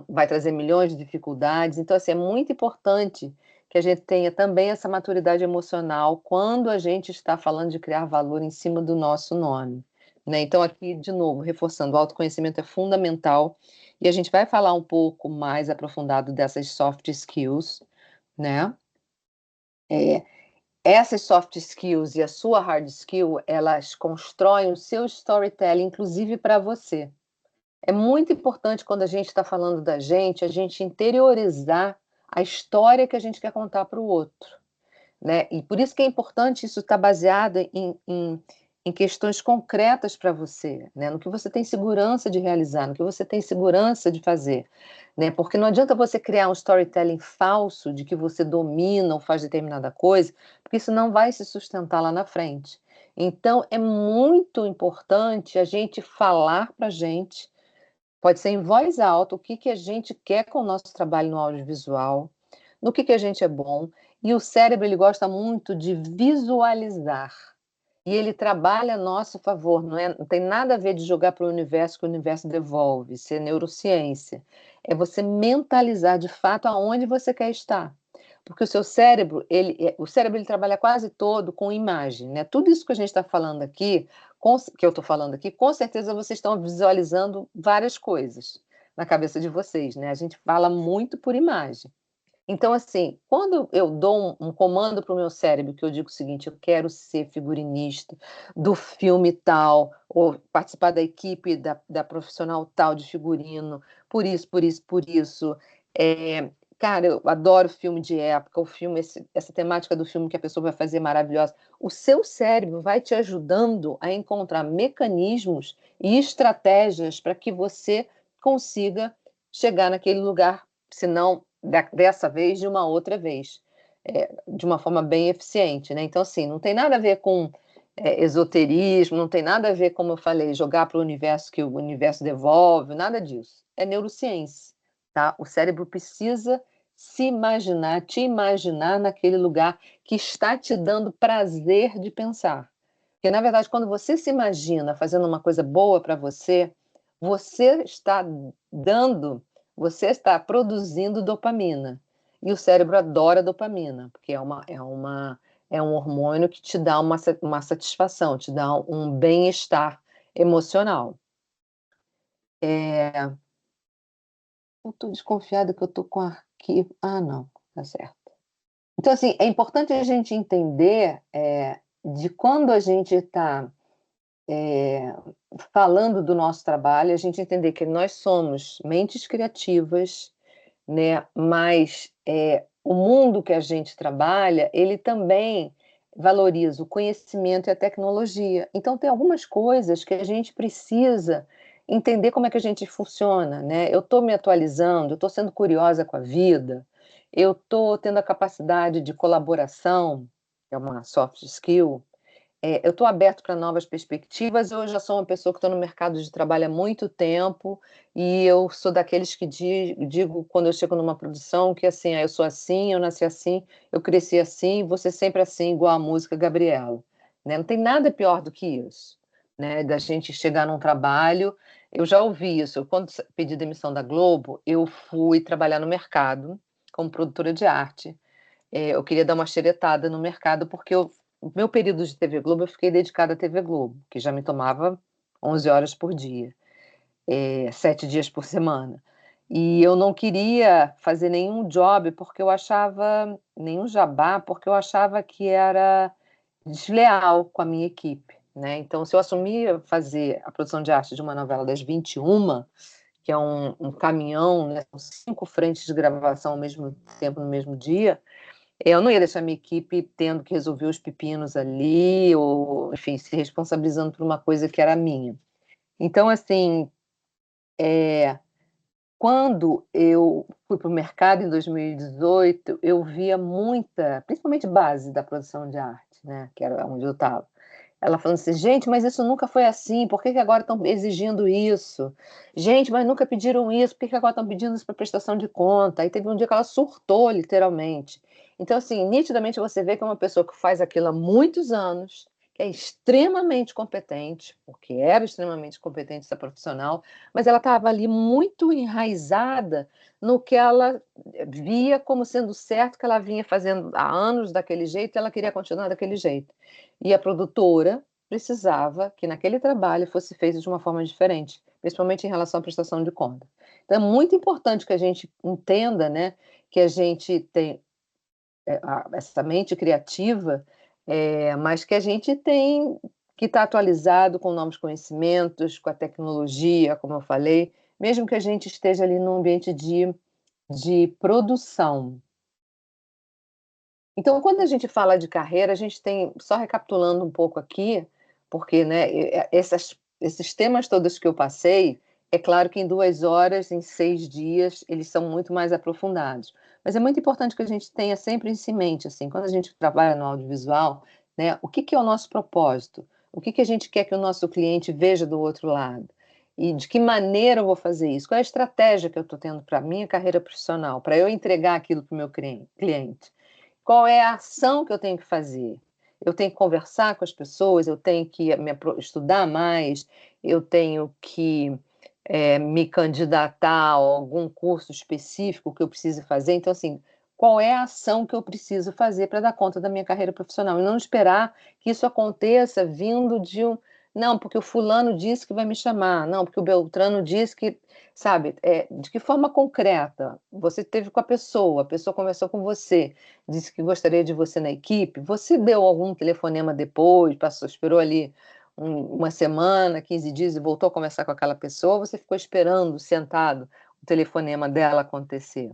vai trazer milhões de dificuldades. Então, assim, é muito importante que a gente tenha também essa maturidade emocional quando a gente está falando de criar valor em cima do nosso nome, né? Então, aqui, de novo, reforçando, o autoconhecimento é fundamental e a gente vai falar um pouco mais aprofundado dessas soft skills, né? É, Essas soft skills e a sua hard skill, elas constroem o seu storytelling, inclusive para você. É muito importante quando a gente está falando da gente, a gente interiorizar a história que a gente quer contar para o outro, né? E por isso que é importante isso estar baseado em questões concretas para você, né? No que você tem segurança de realizar, no que você tem segurança de fazer, né? Porque não adianta você criar um storytelling falso de que você domina ou faz determinada coisa, porque isso não vai se sustentar lá na frente. Então, é muito importante a gente falar para a gente, pode ser em voz alta, o que a gente quer com o nosso trabalho no audiovisual, no que a gente é bom. E o cérebro, ele gosta muito de visualizar. E ele trabalha a nosso favor, não tem nada a ver de jogar para o universo que o universo devolve, isso é neurociência. É você mentalizar de fato aonde você quer estar. Porque o seu cérebro, o cérebro ele trabalha quase todo com imagem, né? Tudo isso que a gente está falando aqui, que eu estou falando aqui, com certeza vocês estão visualizando várias coisas na cabeça de vocês, né? A gente fala muito por imagem. Então, assim, quando eu dou um comando para o meu cérebro, que eu digo o seguinte: eu quero ser figurinista do filme tal, ou participar da equipe da profissional tal de figurino, por isso, por isso, por isso. Cara, eu adoro filme de época, o filme, essa temática do filme que a pessoa vai fazer é maravilhosa. O seu cérebro vai te ajudando a encontrar mecanismos e estratégias para que você consiga chegar naquele lugar, se não dessa vez, de uma outra vez, de uma forma bem eficiente, né? Então, assim, não tem nada a ver com esoterismo, não tem nada a ver, como eu falei, jogar para o universo que o universo devolve, nada disso. É neurociência, tá? O cérebro precisa se imaginar, te imaginar naquele lugar que está te dando prazer de pensar. Porque, na verdade, quando você se imagina fazendo uma coisa boa para você, você está dando, você está produzindo dopamina. E o cérebro adora dopamina, porque é um hormônio que te dá uma satisfação, te dá um bem-estar emocional. Eu estou desconfiada que eu estou com arquivo. Ah, não, tá certo. Então, assim, é importante a gente entender de quando a gente está falando do nosso trabalho, a gente entender que nós somos mentes criativas, né? Mas o mundo que a gente trabalha, ele também valoriza o conhecimento e a tecnologia. Então, tem algumas coisas que a gente precisa entender como é que a gente funciona, né? Eu estou me atualizando, eu estou sendo curiosa com a vida, eu estou tendo a capacidade de colaboração, que é uma soft skill, eu estou aberto para novas perspectivas. Eu já sou uma pessoa que estou no mercado de trabalho há muito tempo e eu sou daqueles que digo quando eu chego numa produção que assim, eu sou assim, eu nasci assim, eu cresci assim, você sempre assim, igual a música Gabriela, né? Não tem nada pior do que isso, né? Da gente chegar num trabalho. Eu já ouvi isso. Quando pedi demissão da Globo, eu fui trabalhar no mercado como produtora de arte. Eu queria dar uma xeretada no mercado porque eu o meu período de TV Globo, eu fiquei dedicada à TV Globo, que já me tomava 11 horas por dia, 7 dias por semana. E eu não queria fazer nenhum job, porque eu achava nenhum jabá, porque eu achava que era desleal com a minha equipe, né. Então, se eu assumia fazer a produção de arte de uma novela das 21h, que é um caminhão, né, com 5 frentes de gravação ao mesmo tempo, no mesmo dia, eu não ia deixar minha equipe tendo que resolver os pepinos ali, ou, enfim, se responsabilizando por uma coisa que era minha. Então, assim, quando eu fui para o mercado em 2018, eu via muita, principalmente base da produção de arte, né, que era onde eu estava. Ela falando assim: "Gente, mas isso nunca foi assim, por que que agora estão exigindo isso? Gente, mas nunca pediram isso, por que que agora estão pedindo isso para prestação de conta?". Aí teve um dia que ela surtou, literalmente. Então, assim, nitidamente você vê que é uma pessoa que faz aquilo há muitos anos, que é extremamente competente, porque era extremamente competente essa profissional, mas ela estava ali muito enraizada no que ela via como sendo certo, que ela vinha fazendo há anos daquele jeito e ela queria continuar daquele jeito. E a produtora precisava que naquele trabalho fosse feito de uma forma diferente, principalmente em relação à prestação de conta. Então é muito importante que a gente entenda, né, que a gente tem, essa mente criativa, mas que a gente tem que estar atualizado com novos conhecimentos, com a tecnologia, como eu falei, mesmo que a gente esteja ali num ambiente de produção. Então, quando a gente fala de carreira, a gente tem, só recapitulando um pouco aqui, porque, né, esses temas todos que eu passei, é claro que em 2 horas, em 6 dias, eles são muito mais aprofundados. Mas é muito importante que a gente tenha sempre isso em mente, assim, quando a gente trabalha no audiovisual, né, o que que é o nosso propósito? O que que a gente quer que o nosso cliente veja do outro lado? E de que maneira eu vou fazer isso? Qual é a estratégia que eu estou tendo para a minha carreira profissional, para eu entregar aquilo para o meu cliente? Qual é a ação que eu tenho que fazer? Eu tenho que conversar com as pessoas, eu tenho que estudar mais, eu tenho que, me candidatar a algum curso específico que eu precise fazer. Então, assim, qual é a ação que eu preciso fazer para dar conta da minha carreira profissional? E não esperar que isso aconteça vindo de um: "Não, porque o fulano disse que vai me chamar. Não, porque o beltrano disse que", sabe, de que forma concreta você teve com a pessoa conversou com você, disse que gostaria de você na equipe, você deu algum telefonema depois, passou, esperou ali uma semana, 15 dias e voltou a conversar com aquela pessoa, ou você ficou esperando sentado o telefonema dela acontecer?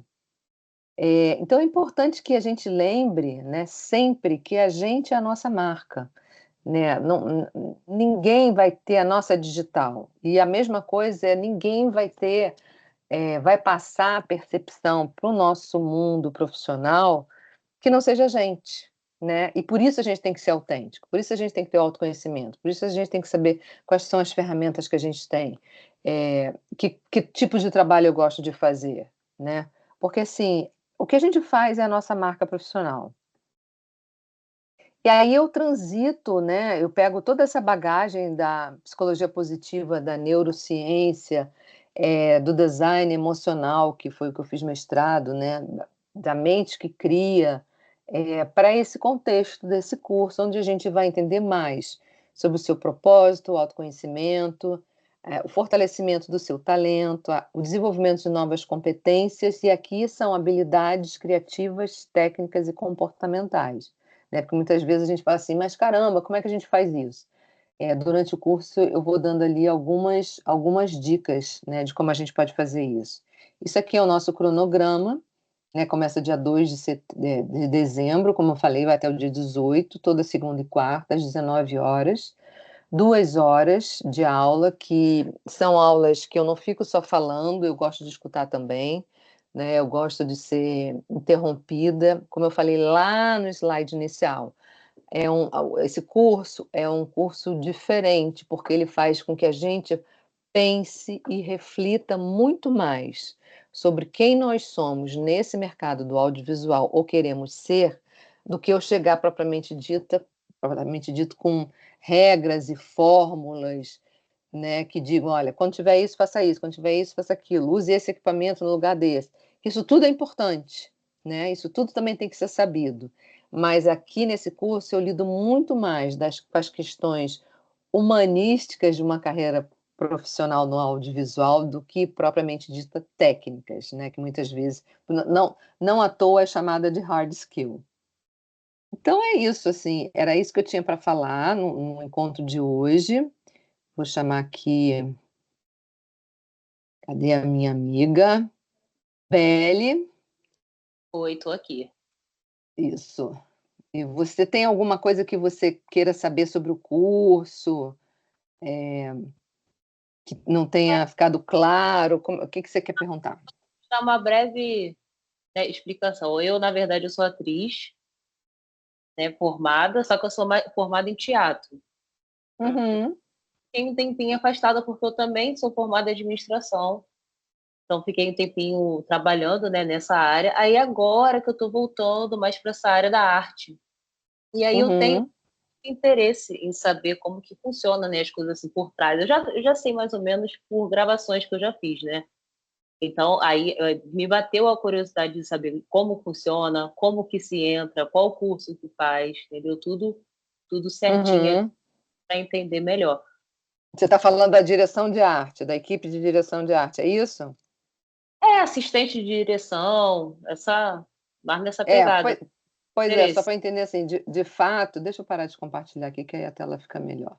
Então é importante que a gente lembre, né, sempre que a gente é a nossa marca, né, ninguém vai ter a nossa digital, e a mesma coisa é ninguém vai ter, vai passar a percepção para o nosso mundo profissional que não seja a gente, né, e por isso a gente tem que ser autêntico, por isso a gente tem que ter o autoconhecimento, por isso a gente tem que saber quais são as ferramentas que a gente tem, que tipo de trabalho eu gosto de fazer, né, porque assim, o que a gente faz é a nossa marca profissional. E aí eu transito, né, eu pego toda essa bagagem da psicologia positiva, da neurociência, do design emocional, que foi o que eu fiz mestrado, né, da mente que cria, para esse contexto desse curso, onde a gente vai entender mais sobre o seu propósito, o autoconhecimento, o fortalecimento do seu talento, o desenvolvimento de novas competências, e aqui são habilidades criativas, técnicas e comportamentais, né, porque muitas vezes a gente fala assim: "Mas caramba, como é que a gente faz isso?". Durante o curso eu vou dando ali algumas dicas, né, de como a gente pode fazer isso. Isso aqui é o nosso cronograma, né, começa dia 2 de dezembro, como eu falei, vai até o dia 18, toda segunda e quarta, às 19h, 2 horas de aula, que são aulas que eu não fico só falando, eu gosto de escutar também, né, eu gosto de ser interrompida, como eu falei lá no slide inicial. Esse curso é um curso diferente, porque ele faz com que a gente pense e reflita muito mais sobre quem nós somos nesse mercado do audiovisual ou queremos ser, do que eu chegar propriamente dito com regras e fórmulas, né, que digam: "Olha, quando tiver isso, faça isso, quando tiver isso, faça aquilo, use esse equipamento no lugar desse". Isso tudo é importante, né, isso tudo também tem que ser sabido, mas aqui nesse curso eu lido muito mais com as questões humanísticas de uma carreira profissional no audiovisual do que propriamente dita técnicas, né, que muitas vezes não à toa é chamada de hard skill. Então é isso, assim, era isso que eu tinha para falar no encontro de hoje. Vou chamar aqui, cadê a minha amiga? Belle, Oi, tô aqui. isso. E você tem alguma coisa que você queira saber sobre o curso, que não tenha ficado claro? O que que você quer perguntar? Dar uma breve, né, explicação. Eu, na verdade, eu sou atriz, né, formada, só que eu sou formada em teatro. Uhum, Fiquei um tempinho afastada porque eu também sou formada em administração. Então fiquei um tempinho trabalhando, né, nessa área. Aí agora que eu estou voltando mais para essa área da arte. E aí eu tenho uhum, interesse em saber como que funciona, né, as coisas assim por trás. Eu já sei mais ou menos por gravações que eu já fiz, né? Então aí me bateu a curiosidade de saber como funciona, como que se entra, qual curso que faz, entendeu? Tudo certinho uhum. para entender melhor. Você está falando da direção de arte, da equipe de direção de arte, é isso? É assistente de direção, mais nessa É, pegada. pois é, só Interesse. para entender assim, de fato, deixa eu parar de compartilhar aqui, que aí a tela fica melhor.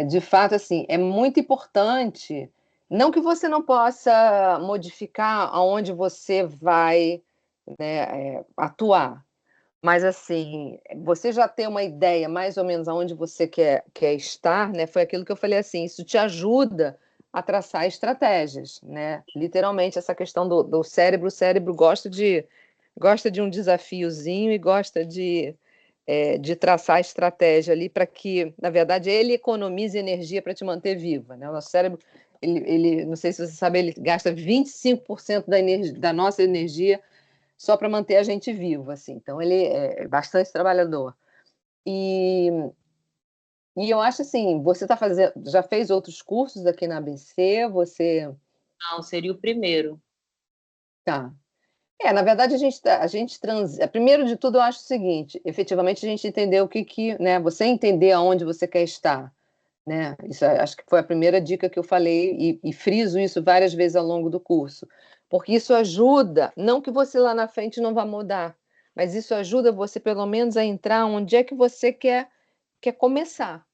De fato, assim, é muito importante, não que você não possa modificar aonde você vai, né, atuar, mas assim, você já ter uma ideia mais ou menos aonde você quer estar, né? Foi aquilo que eu falei assim, isso te ajuda a traçar estratégias, né? Literalmente, essa questão do cérebro, o cérebro gosta de um desafiozinho e gosta de traçar a estratégia ali para que, na verdade, ele economize energia para te manter viva, né? O nosso cérebro, não sei se você sabe, ele gasta 25% da nossa energia só para manter a gente vivo, assim. Então ele é bastante trabalhador. E, e eu acho assim, você está fazendo, já fez outros cursos aqui na ABC? Você Não, seria o primeiro. tá. Na verdade primeiro de tudo eu acho o seguinte, efetivamente a gente entender né, você entender aonde você quer estar, né? Isso acho que foi a primeira dica que eu falei e friso isso várias vezes ao longo do curso, porque isso ajuda, não que você lá na frente não vá mudar, mas isso ajuda você pelo menos a entrar onde é que você quer começar,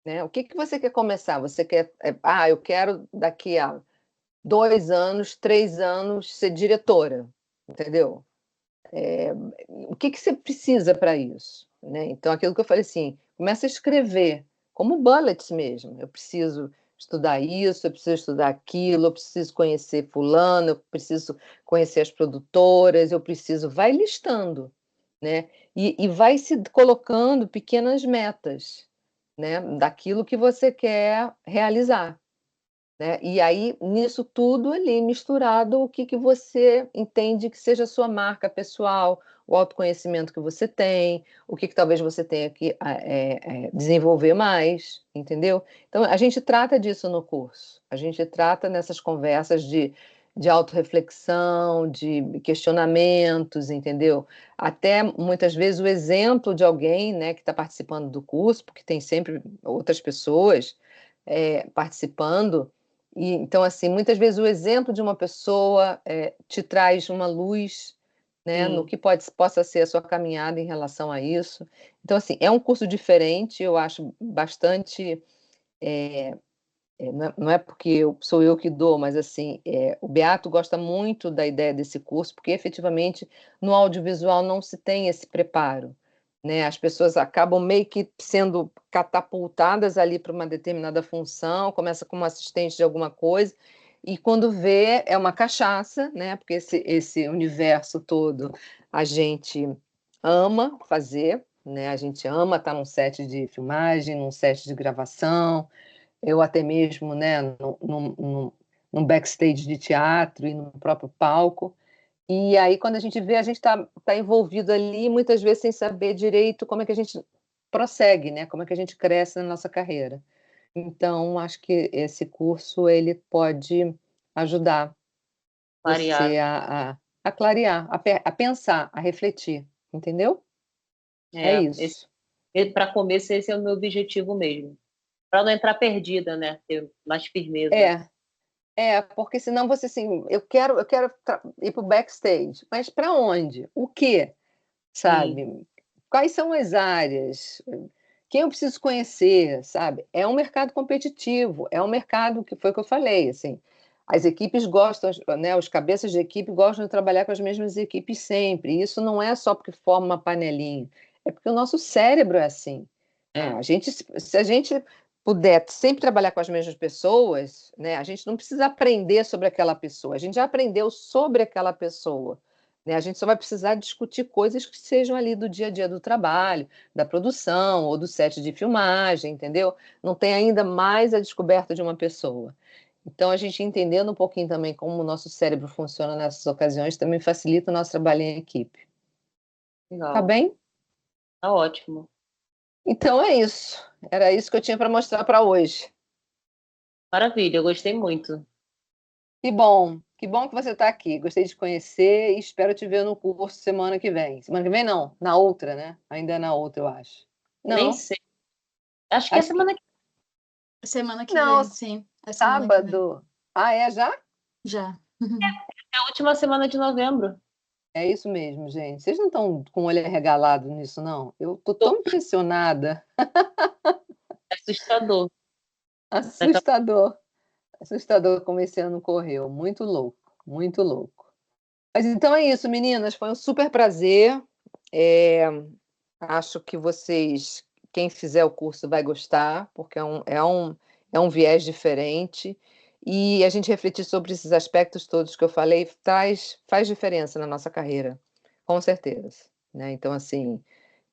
né? O que que você quer começar? Você quer, eu quero daqui a 2 anos, 3 anos ser diretora, entendeu? O que que você precisa para isso, né? Então, aquilo que eu falei assim, começa a escrever, como bullets mesmo. Eu preciso estudar isso, eu preciso estudar aquilo, eu preciso conhecer fulano, eu preciso conhecer as produtoras, vai listando, né? E vai se colocando pequenas metas, né? Daquilo que você quer realizar, né? E aí, nisso tudo ali misturado, o que que você entende que seja a sua marca pessoal, o autoconhecimento que você tem, o que que talvez você tenha que desenvolver mais, entendeu? Então, a gente trata disso no curso. A gente trata nessas conversas de autorreflexão, de questionamentos, entendeu? Até muitas vezes o exemplo de alguém, né, que está participando do curso, porque tem sempre outras pessoas participando, e então, assim, muitas vezes o exemplo de uma pessoa, te traz uma luz, né, no Sim, que possa ser a sua caminhada em relação a isso. Então, assim, é um curso diferente, eu acho bastante, não é porque sou eu que dou, mas assim, o Beato gosta muito da ideia desse curso, porque efetivamente no audiovisual não se tem esse preparo, né? As pessoas acabam meio que sendo catapultadas ali para uma determinada função, começa como assistente de alguma coisa, e quando vê é uma cachaça, né? Porque esse universo todo a gente ama fazer, né? A gente ama estar num set de filmagem, num set de gravação, eu até mesmo, né, num backstage de teatro e no próprio palco. E aí, quando a gente vê, a gente tá envolvido ali, muitas vezes sem saber direito como é que a gente prossegue, né? Como é que a gente cresce na nossa carreira. Então, acho que esse curso ele pode ajudar variar. você a clarear, a pensar, a refletir, entendeu? É isso. Para começo, esse é o meu objetivo mesmo. Para não entrar perdida, né? Ter mais firmeza. Porque senão você assim, eu quero ir para o backstage, mas para onde? O quê? Sim. Sabe? Quais são as áreas? Quem eu preciso conhecer, sabe? É um mercado competitivo, é um mercado que foi o que eu falei, assim, as equipes gostam, né, os cabeças de equipe gostam de trabalhar com as mesmas equipes sempre. E isso não é só porque forma uma panelinha, é porque o nosso cérebro é assim, né? É. Se a gente puder sempre trabalhar com as mesmas pessoas, né, a gente não precisa aprender sobre aquela pessoa, a gente já aprendeu sobre aquela pessoa. Né, a gente só vai precisar discutir coisas que sejam ali do dia a dia do trabalho, da produção ou do set de filmagem, entendeu? Não tem ainda mais a descoberta de uma pessoa. Então, a gente entendendo um pouquinho também como o nosso cérebro funciona nessas ocasiões também facilita o nosso trabalho em equipe. Tá Legal. bem? Tá ótimo. Então é isso. Era isso que eu tinha para mostrar para hoje. Maravilha, eu gostei muito. Que bom que você está aqui. Gostei de te conhecer e espero te ver no curso semana que vem. Semana que vem não, na outra, né? Ainda é na outra, eu acho. Nem Não, sei. Acho que é acho que semana que Semana que não, vem, sim. É semana que vem. sábado. Ah, é já? Já. é a última semana de novembro. É isso mesmo, gente. Vocês não estão com o olho arregalado nisso, não? Eu tô Tô tão impressionada. assustador. Daqui a Assustador. Assustador como esse ano correu. Muito louco, muito louco. Mas então é isso, meninas. Foi um super prazer. É, acho que vocês, quem fizer o curso, vai gostar, porque é um viés diferente. E a gente refletir sobre esses aspectos todos que eu falei faz diferença na nossa carreira, com certeza. Né? Então, assim,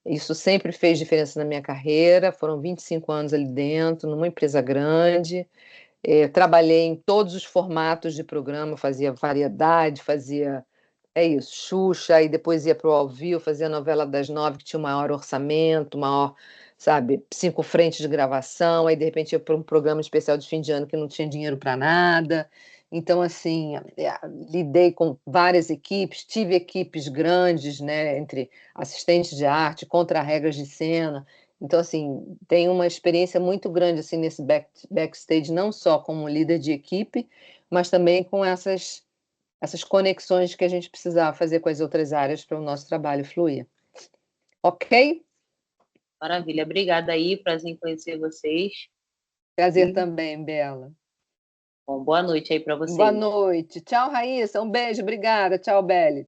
isso sempre fez diferença na minha carreira. Foram 25 anos ali dentro, numa empresa grande. Trabalhei em todos os formatos de programa, fazia variedade, fazia isso, Xuxa, e depois ia para o ao vivo, fazia a novela das 9, que tinha o maior orçamento, maior, sabe, 5 frentes de gravação, aí de repente ia para um programa especial de fim de ano que não tinha dinheiro para nada. Então, assim, lidei com várias equipes, tive equipes grandes, né, entre assistentes de arte, contra-regras de cena. Então, assim, tenho uma experiência muito grande assim nesse backstage, não só como líder de equipe, mas também com essas conexões que a gente precisava fazer com as outras áreas para o nosso trabalho fluir. Ok? Maravilha. Obrigada aí, prazer em conhecer vocês. Prazer E, também, Bela. bom, boa noite aí para Boa vocês. noite. Tchau, Raíssa. Um beijo. Obrigada. Tchau, Beli.